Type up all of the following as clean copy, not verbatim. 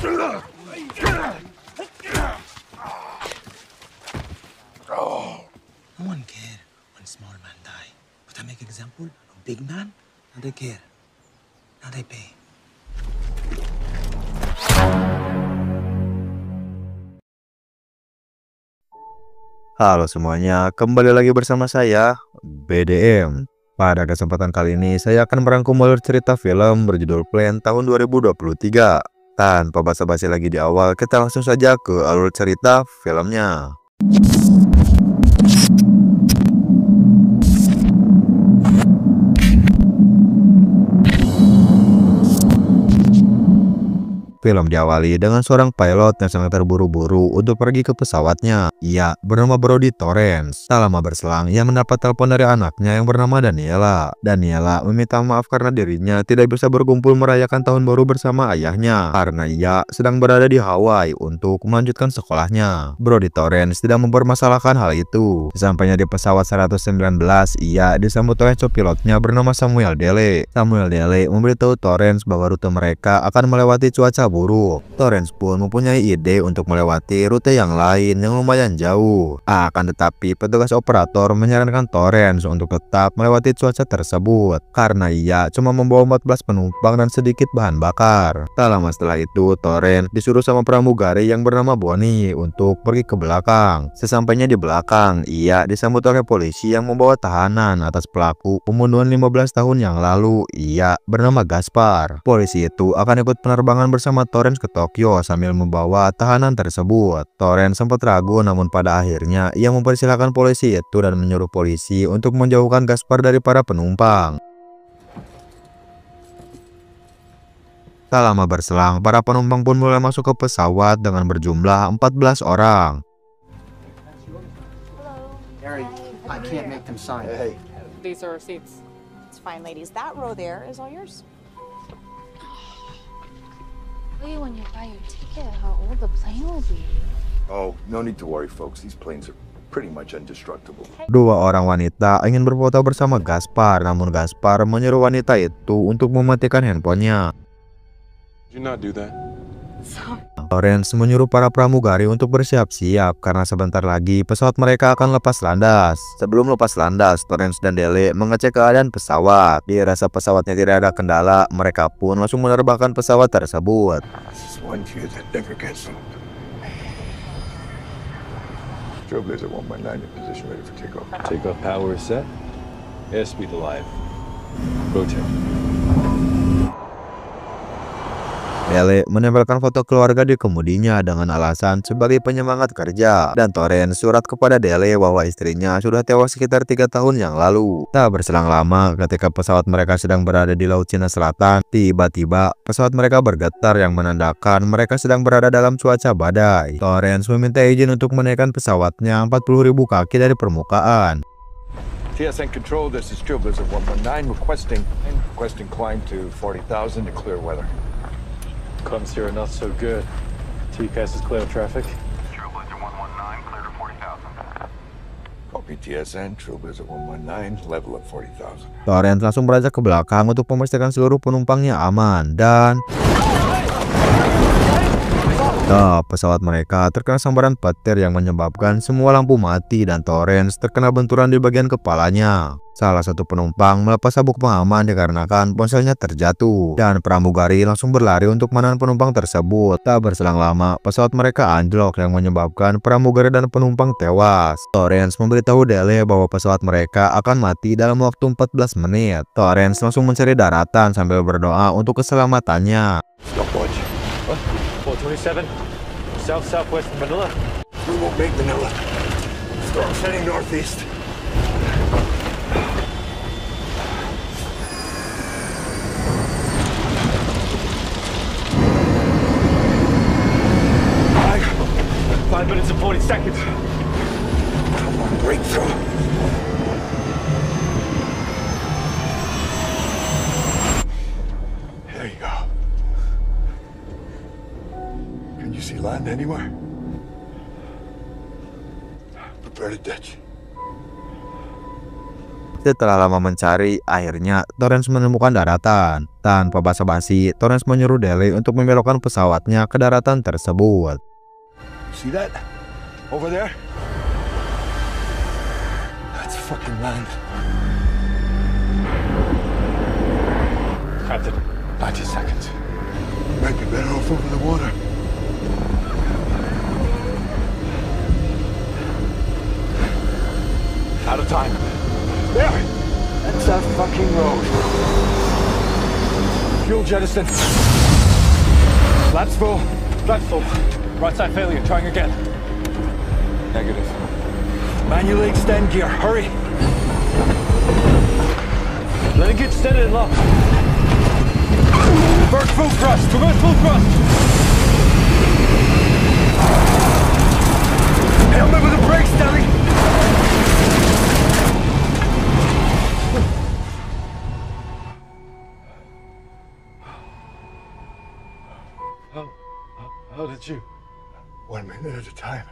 No one care when small man die. But I make example of big man, now they care. Now they pay. Halo semuanya, kembali lagi bersama saya, BDM. Pada kesempatan kali ini, saya akan merangkum alur cerita film berjudul Plan tahun 2023. Tanpa basa-basi lagi di awal, kita langsung saja ke alur cerita filmnya. Film diawali dengan seorang pilot yang sangat terburu-buru untuk pergi ke pesawatnya. Ia bernama Brody Torrance. Tak lama berselang, ia mendapat telepon dari anaknya yang bernama Daniela. Daniela meminta maaf karena dirinya tidak bisa berkumpul merayakan tahun baru bersama ayahnya karena ia sedang berada di Hawaii untuk melanjutkan sekolahnya. Brody Torrance tidak mempermasalahkan hal itu. Sesampainya di pesawat 119, ia disambut oleh copilotnya bernama Samuel Dele. Samuel Dele memberitahu Torrance bahwa rute mereka akan melewati cuaca buruk. Torrance pun mempunyai ide untuk melewati rute yang lain yang lumayan jauh. Akan tetapi petugas operator menyarankan Torrance untuk tetap melewati cuaca tersebut karena ia cuma membawa 14 penumpang dan sedikit bahan bakar. Tak lama setelah itu, Torrance disuruh sama pramugari yang bernama Bonnie untuk pergi ke belakang. Sesampainya di belakang, ia disambut oleh polisi yang membawa tahanan atas pelaku pembunuhan 15 tahun yang lalu. Ia bernama Gaspar. Polisi itu akan ikut penerbangan bersama Torrance ke Tokyo sambil membawa tahanan tersebut. Torrance sempat ragu, namun pada akhirnya ia mempersilahkan polisi itu dan menyuruh polisi untuk menjauhkan Gaspar dari para penumpang. Tak lama berselang, para penumpang pun mulai masuk ke pesawat dengan berjumlah 14 orang. Harry, I can't make them sign. Hey. These are seats. It's fine, ladies. That row there is all yours. Wait, when you buy your ticket, how old the plane will be. Oh, no need to worry, folks. These planes are pretty much indestructible. Dua orang wanita ingin berfoto bersama Gaspar, namun Gaspar menyuruh wanita itu untuk mematikan handphonenya. Did you not do that? Torrance menyuruh para pramugari untuk bersiap-siap karena sebentar lagi pesawat mereka akan lepas landas. Sebelum lepas landas, Torrance dan Dele mengecek keadaan pesawat. Dirasa pesawatnya tidak ada kendala, mereka pun langsung menerbangkan pesawat tersebut. This is one fear that never gets old. Trailblazer 119 in position, ready for takeoff. Takeoff power is set. Airspeed alive. Rotate. Dele menempelkan foto keluarga di kemudinya dengan alasan sebagai penyemangat kerja, dan Torrance surat kepada Dele bahwa istrinya sudah tewas sekitar 3 tahun yang lalu. Tak berselang lama, ketika pesawat mereka sedang berada di Laut Cina Selatan, tiba-tiba pesawat mereka bergetar yang menandakan mereka sedang berada dalam cuaca badai. Torrance meminta izin untuk menaikkan pesawatnya 40.000 kaki dari permukaan. TSN Control, this is Trailblazer 119 requesting climb to 40,000 to clear weather. Comms here are not so good. TCAS is clear of traffic. Trailblazer 119, clear to 40,000. Copy TSN, Trailblazer 119, level at 40,000. Torrance langsung beranjak ke belakang untuk memastikan seluruh penumpangnya aman, dan pesawat mereka terkena sambaran petir yang menyebabkan semua lampu mati dan Torrance terkena benturan di bagian kepalanya. Salah satu penumpang melepas sabuk pengaman dikarenakan ponselnya terjatuh, dan pramugari langsung berlari untuk menahan penumpang tersebut. Tak berselang lama, pesawat mereka anjlok yang menyebabkan pramugari dan penumpang tewas. Torrance memberitahu Dele bahwa pesawat mereka akan mati dalam waktu 14 menit. Torrance langsung mencari daratan sambil berdoa untuk keselamatannya. Stopwatch. 427, southwest Manila. We won't make Manila. Storm's heading northeast. Five minutes and 40 seconds. Come on, breakthrough. There you go. Can you see land anywhere? Prepare to ditch. Setelah lama mencari, akhirnya Torrance menemukan daratan. Tanpa basa-basi, Torrance menyuruh Dele untuk membelokkan pesawatnya ke daratan tersebut. See that? Over there? That's fucking land. Captain, 90 seconds. Might be better off over the water. Out of time. There! That's our fucking road. Fuel jettison. Flaps full. flaps full. Right side failure. Trying again. Negative. Manually extend gear. Hurry! Letting it extended and locked. Reverse full thrust. Reverse full thrust. Helmet with the brakes, Deli! How did you? 1 minute at a time.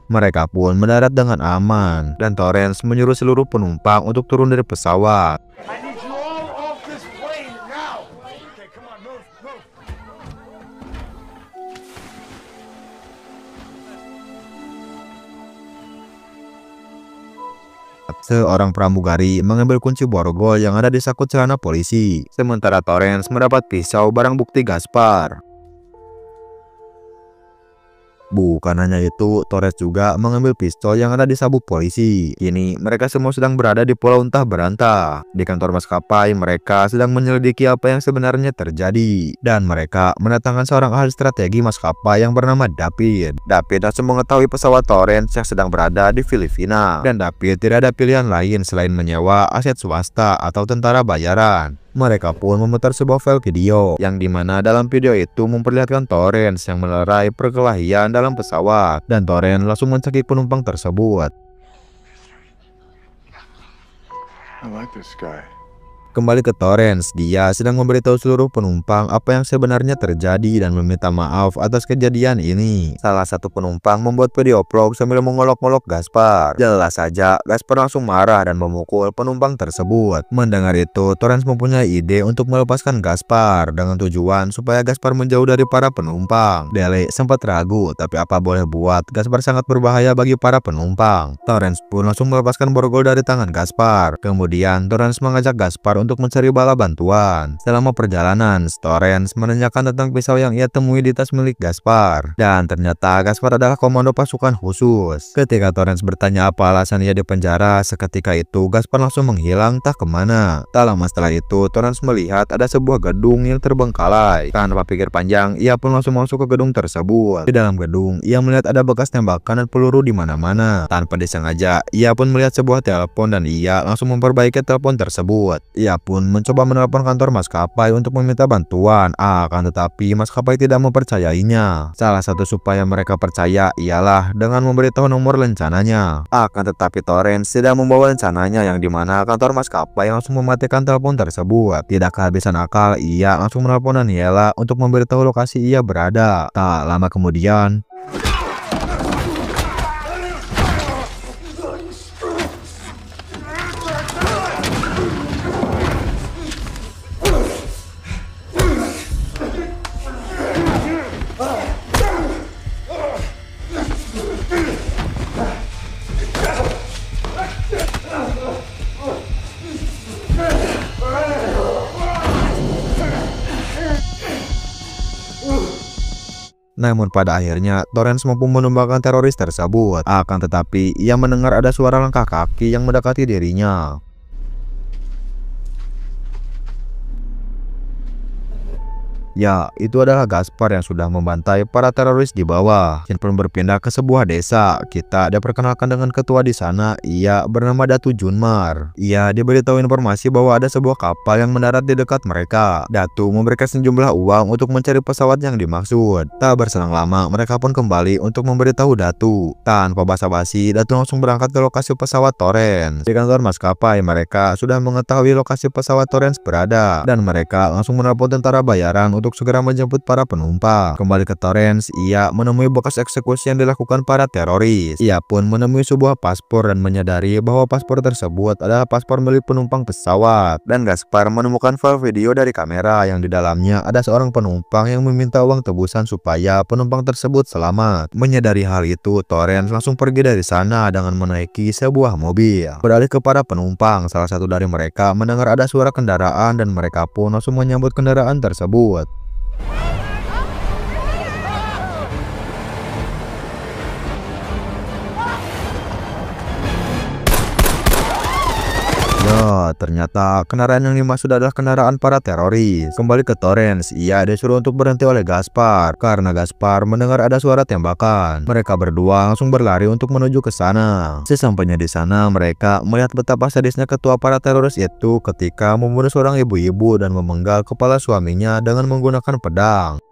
Mereka pun mendarat dengan aman, dan Torrance menyuruh seluruh penumpang untuk turun dari pesawat. I need you all off this plane now! Okay, come on, move, move! Seorang pramugari mengambil kunci borgol yang ada di saku celana polisi, sementara Torrance mendapat pisau barang bukti Gaspar. Bukan hanya itu, Torres juga mengambil pistol yang ada di sabuk polisi. Kini mereka semua sedang berada di pulau entah berantah. Di kantor maskapai, mereka sedang menyelidiki apa yang sebenarnya terjadi. Dan mereka mendatangkan seorang ahli strategi maskapai yang bernama David. David langsung mengetahui pesawat Torrance yang sedang berada di Filipina. Dan David tidak ada pilihan lain selain menyewa aset swasta atau tentara bayaran. Mereka pun memutar sebuah file video yang dimana dalam video itu memperlihatkan Torrance yang melerai perkelahian dalam pesawat, dan Torrance langsung mencekik penumpang tersebut. I like this guy. Kembali ke Torrance, dia sedang memberitahu seluruh penumpang apa yang sebenarnya terjadi dan meminta maaf atas kejadian ini. Salah satu penumpang membuat video vlog sambil mengolok-olok Gaspar. Jelas saja, Gaspar langsung marah dan memukul penumpang tersebut. Mendengar itu, Torrance mempunyai ide untuk melepaskan Gaspar dengan tujuan supaya Gaspar menjauh dari para penumpang. Dele sempat ragu, tapi apa boleh buat, Gaspar sangat berbahaya bagi para penumpang. Torrance pun langsung melepaskan borgol dari tangan Gaspar. Kemudian, Torrance mengajak Gaspar untuk mencari bala bantuan. Selama perjalanan, Torrance menanyakan tentang pisau yang ia temui di tas milik Gaspar. Dan ternyata Gaspar adalah komando pasukan khusus. Ketika Torrance bertanya apa alasan ia dipenjara, seketika itu Gaspar langsung menghilang tak kemana. Tak lama setelah itu, Torrance melihat ada sebuah gedung yang terbengkalai. Tanpa pikir panjang, ia pun langsung masuk ke gedung tersebut. Di dalam gedung, ia melihat ada bekas tembakan dan peluru di mana-mana. Tanpa disengaja, ia pun melihat sebuah telepon dan ia langsung memperbaiki telepon tersebut. Ia pun mencoba menelpon kantor maskapai untuk meminta bantuan, akan tetapi maskapai tidak mempercayainya. Salah satu supaya mereka percaya ialah dengan memberitahu nomor lencananya. Akan tetapi Torrance tidak membawa lencananya, yang dimana kantor maskapai langsung mematikan telepon tersebut. Tidak kehabisan akal, ia langsung menelpon Daniela untuk memberitahu lokasi ia berada. Tak lama kemudian, namun pada akhirnya Torrance mampu menumbangkan teroris tersebut. Akan tetapi ia mendengar ada suara langkah kaki yang mendekati dirinya. Ya, itu adalah Gaspar yang sudah membantai para teroris di bawah. Scene pun berpindah ke sebuah desa. Kita diperkenalkan dengan ketua di sana. Ia bernama Datu Junmar. Ia diberitahu informasi bahwa ada sebuah kapal yang mendarat di dekat mereka. Datu memberikan sejumlah uang untuk mencari pesawat yang dimaksud. Tak berselang lama, mereka pun kembali untuk memberitahu Datu. Tanpa basa-basi, Datu langsung berangkat ke lokasi pesawat Torrance. Di kantor maskapai, mereka sudah mengetahui lokasi pesawat Torrance berada, dan mereka langsung menelpon tentara bayaran untuk untuk segera menjemput para penumpang. Kembali ke Torrance, ia menemui bekas eksekusi yang dilakukan para teroris. Ia pun menemui sebuah paspor dan menyadari bahwa paspor tersebut adalah paspor milik penumpang pesawat. Dan Gaspar menemukan file video dari kamera yang di dalamnya ada seorang penumpang yang meminta uang tebusan supaya penumpang tersebut selamat. Menyadari hal itu, Torrance langsung pergi dari sana dengan menaiki sebuah mobil. Beralih ke para penumpang, salah satu dari mereka mendengar ada suara kendaraan dan mereka pun langsung menyambut kendaraan tersebut. Ya, ternyata kendaraan yang dimaksud adalah kendaraan para teroris. Kembali ke Torrance, ia disuruh untuk berhenti oleh Gaspar karena Gaspar mendengar ada suara tembakan. Mereka berdua langsung berlari untuk menuju ke sana. Sesampainya di sana, mereka melihat betapa sadisnya ketua para teroris itu ketika membunuh seorang ibu-ibu dan memenggal kepala suaminya dengan menggunakan pedang.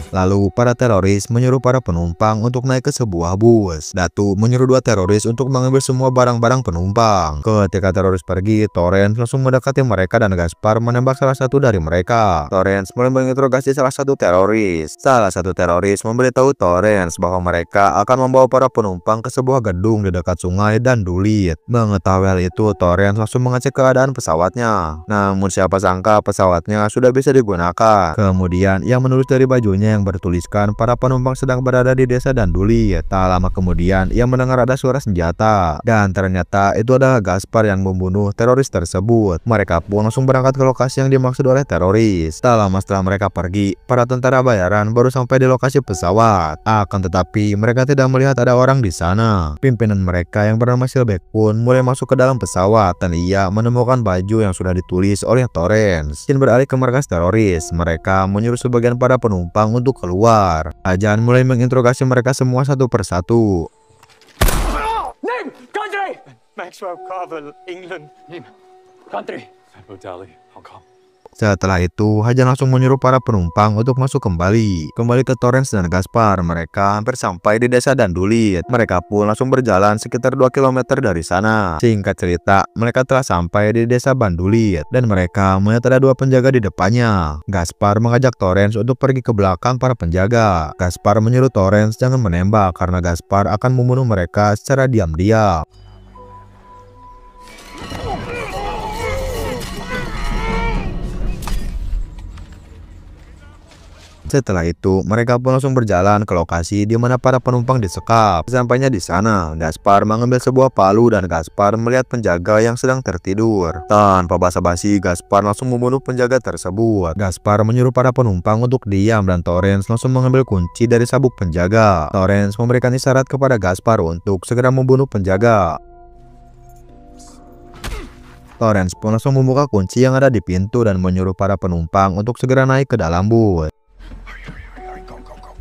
Lalu para teroris menyuruh para penumpang untuk naik ke sebuah bus. Datu menyuruh dua teroris untuk mengambil semua barang-barang penumpang. Ketika teroris pergi, Torrance langsung mendekati mereka dan Gaspar menembak salah satu dari mereka. Torrance mulai menginterogasi salah satu teroris. Salah satu teroris memberitahu Torrance bahwa mereka akan membawa para penumpang ke sebuah gedung di dekat sungai dan Dulit. Mengetahui hal itu, Torrance langsung mengecek keadaan pesawatnya. Namun siapa sangka pesawatnya sudah bisa digunakan. Kemudian ia menulis dari bajunya yang bertuliskan para penumpang sedang berada di desa Dandulit. Tak lama kemudian ia mendengar ada suara senjata dan ternyata itu adalah Gaspar yang membunuh teroris tersebut. Mereka pun langsung berangkat ke lokasi yang dimaksud oleh teroris. Tak lama setelah mereka pergi, para tentara bayaran baru sampai di lokasi pesawat. Akan tetapi mereka tidak melihat ada orang di sana. Pimpinan mereka yang bernama Silbeck pun mulai masuk ke dalam pesawat dan ia menemukan baju yang sudah ditulis oleh Torrance. Sin beralih ke markas teroris. Mereka menyuruh sebagian para penumpang untuk keluar. Ajan mulai menginterogasi mereka semua satu persatu. Name! Country! Maxwell Carver, England. Name. Country. Abu Dhabi, Hong Kong. Setelah itu, Hajan langsung menyuruh para penumpang untuk masuk kembali ke Torrance dan Gaspar. Mereka hampir sampai di desa Dandulit. Mereka pun langsung berjalan sekitar 2 km dari sana. Singkat cerita, mereka telah sampai di desa Bandulit dan mereka melihat ada dua penjaga di depannya. Gaspar mengajak Torrance untuk pergi ke belakang para penjaga. Gaspar menyuruh Torrance jangan menembak karena Gaspar akan membunuh mereka secara diam-diam. Setelah itu, mereka pun langsung berjalan ke lokasi di mana para penumpang disekap. Sampainya di sana, Gaspar mengambil sebuah palu dan Gaspar melihat penjaga yang sedang tertidur. Tanpa basa-basi, Gaspar langsung membunuh penjaga tersebut. Gaspar menyuruh para penumpang untuk diam dan Torrance langsung mengambil kunci dari sabuk penjaga. Torrance memberikan isyarat kepada Gaspar untuk segera membunuh penjaga. Torrance pun langsung membuka kunci yang ada di pintu dan menyuruh para penumpang untuk segera naik ke dalam bus.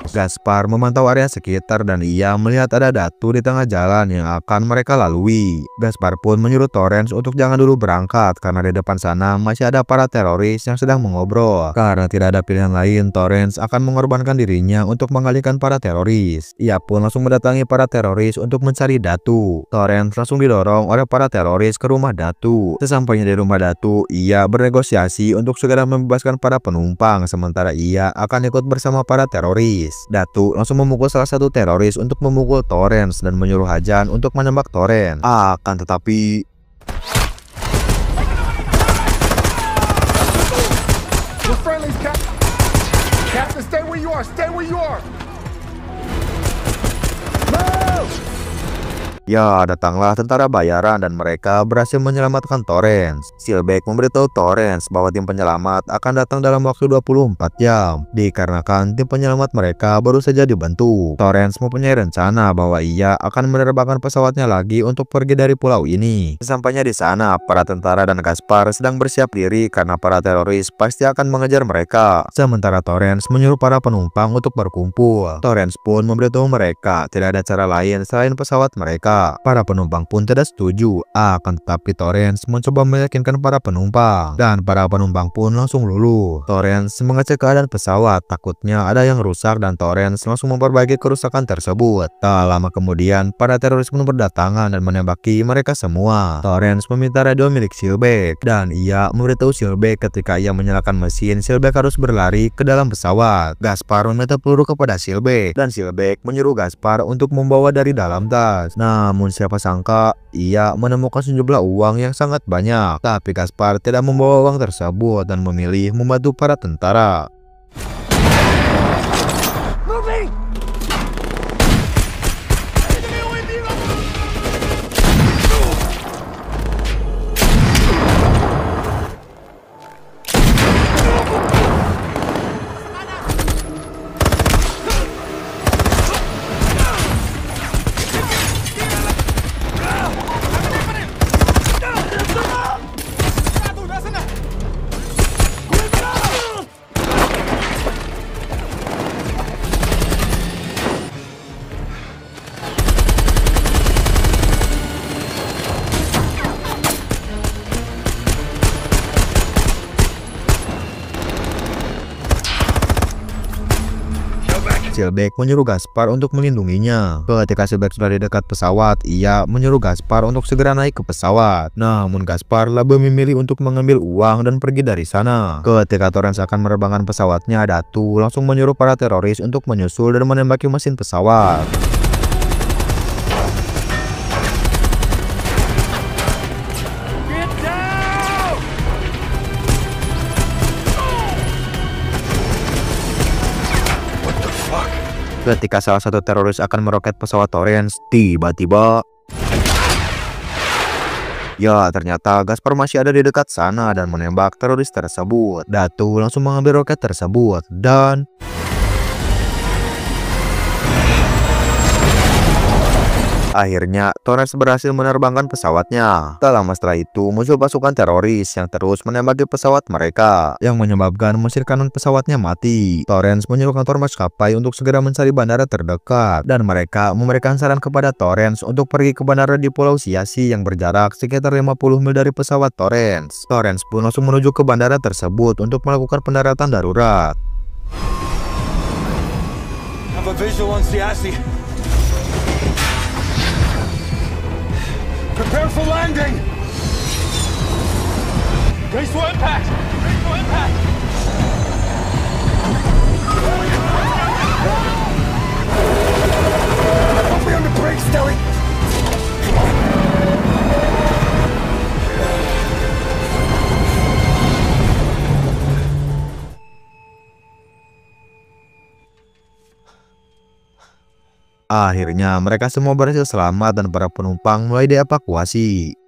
Gaspar memantau area sekitar dan ia melihat ada Datu di tengah jalan yang akan mereka lalui. Gaspar pun menyuruh Torrance untuk jangan dulu berangkat karena di depan sana masih ada para teroris yang sedang mengobrol. Karena tidak ada pilihan lain, Torrance akan mengorbankan dirinya untuk mengalihkan para teroris. Ia pun langsung mendatangi para teroris untuk mencari Datu. Torrance langsung didorong oleh para teroris ke rumah Datu. Sesampainya di rumah Datu, ia bernegosiasi untuk segera membebaskan para penumpang sementara ia akan ikut bersama para teroris. Datu langsung memukul salah satu teroris untuk memukul Torrance dan menyuruh Hajan untuk menembak Torrance. Akan tetapi We're friendlies, Captain, stay where you are. Stay where you are. Move! ya, datanglah tentara bayaran dan mereka berhasil menyelamatkan Torrance. Silbeck memberitahu Torrance bahwa tim penyelamat akan datang dalam waktu 24 jam. Dikarenakan tim penyelamat mereka baru saja dibentuk, Torrance mempunyai rencana bahwa ia akan menerbangkan pesawatnya lagi untuk pergi dari pulau ini. Sesampainya di sana, para tentara dan Gaspar sedang bersiap diri karena para teroris pasti akan mengejar mereka. Sementara Torrance menyuruh para penumpang untuk berkumpul. Torrance pun memberitahu mereka tidak ada cara lain selain pesawat mereka. mereka. Para penumpang pun tidak setuju, akan tetapi Torrance mencoba meyakinkan para penumpang, dan para penumpang pun langsung luluh. Torrance mengecek keadaan pesawat, takutnya ada yang rusak dan Torrance langsung memperbaiki kerusakan tersebut. Tak lama kemudian, para teroris pun berdatangan dan menembaki mereka semua. Torrance meminta radio milik Silbeck, dan ia memberitahu Silbeck ketika ia menyalakan mesin, Silbeck harus berlari ke dalam pesawat. Gaspar meminta peluru kepada Silbeck, dan Silbeck menyuruh Gaspar untuk membawa dari dalam tas. Namun siapa sangka ia menemukan sejumlah uang yang sangat banyak, tapi Gaspar tidak membawa uang tersebut dan memilih membantu para tentara. Silbeck menyuruh Gaspar untuk melindunginya. Ketika Silbeck sudah di dekat pesawat, ia menyuruh Gaspar untuk segera naik ke pesawat. Namun Gaspar lebih memilih untuk mengambil uang dan pergi dari sana. Ketika Torrance akan menerbangkan pesawatnya, Datu langsung menyuruh para teroris untuk menyusul dan menembaki mesin pesawat. Ketika salah satu teroris akan meroket pesawat Torrance, tiba-tiba ya ternyata Gaspar masih ada di dekat sana dan menembak teroris tersebut. Datu langsung mengambil roket tersebut dan akhirnya Torrance berhasil menerbangkan pesawatnya. Tak lama setelah itu muncul pasukan teroris yang terus menembaki pesawat mereka, yang menyebabkan mesin kanan pesawatnya mati. Torrance menyuruh kantor maskapai untuk segera mencari bandara terdekat, dan mereka memberikan saran kepada Torrance untuk pergi ke bandara di Pulau Siasi yang berjarak sekitar 50 mil dari pesawat Torrance. Torrance pun langsung menuju ke bandara tersebut untuk melakukan pendaratan darurat. Have a visual on Siasi. Prepare for landing! Brace for impact! Brace for impact! Put me on the brakes, Stelly! Akhirnya mereka semua berhasil selamat dan para penumpang mulai dievakuasi.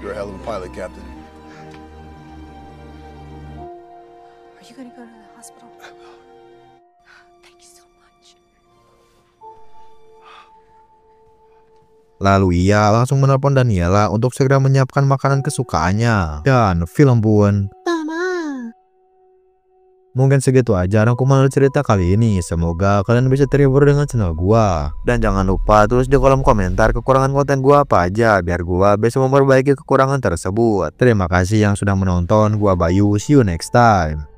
You're a hell of a pilot, Captain. Are you gonna go to the hospital? Thank you so much. Lalu ia langsung menelpon Daniela untuk segera menyiapkan makanan kesukaannya. Dan film pun mungkin segitu aja rangkuman cerita kali ini. Semoga kalian bisa terhibur dengan channel gua. Dan jangan lupa tulis di kolom komentar kekurangan konten gua apa aja, biar gua bisa memperbaiki kekurangan tersebut. Terima kasih yang sudah menonton. Gua Bayu, see you next time.